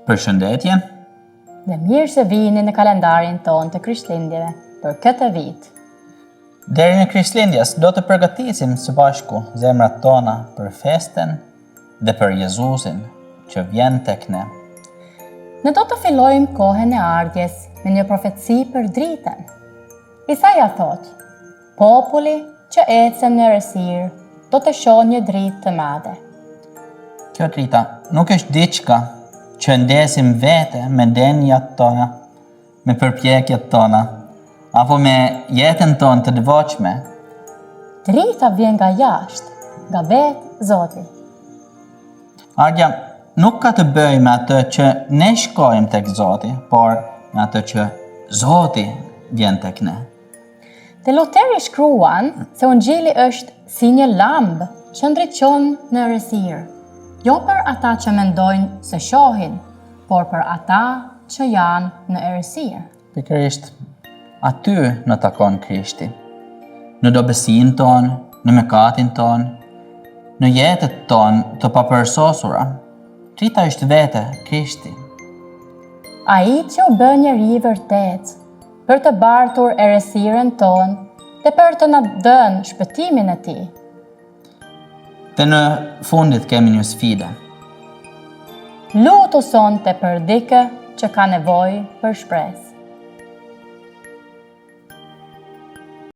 Përshëndetje. Dhe mirë se vini në kalendarin ton të Krishtlindjeve për këtë vit. Deri në Krishtlindjes do të përgatisim së bashku zemrat tona për festen dhe për Jezusin që vjen tek ne. Ne do të fillojmë kohën e ardhjes me një profeci për dritën. Isaia thot: populli që ecën në errësirë do të shohë një dritë të madhe. Kjo drita nuk është diçka që ndesim vete me denjat tona, me përpjekjet tona, apo me jetën tonë të devotshme. Drita vjen nga jashtë, nga vetë Zoti. Ardha nuk ka të bëjë me atë që ne shkojmë tek Zoti, por me atë që Zoti vjen tek ne. Dhe Luteri shkruan se Ungjilli është si një lambë që ndriçon në errësirë, jo për ata që mendojnë se shohin, por për ata që janë në errësirë. Pikërisht aty në takon Krishti, në dobësinë tonë, në mëkatin tonë, në jetët tonë të papërsosura. Drita është vete Krishti. Ai që u bë njeri i vërtet, për të bartur errësirën tonë dhe për të na dhënë shpëtimin e tij. Dhe në fundit kemi një sfidë. Lutu sonte për dikë që ka nevojë për shpresë.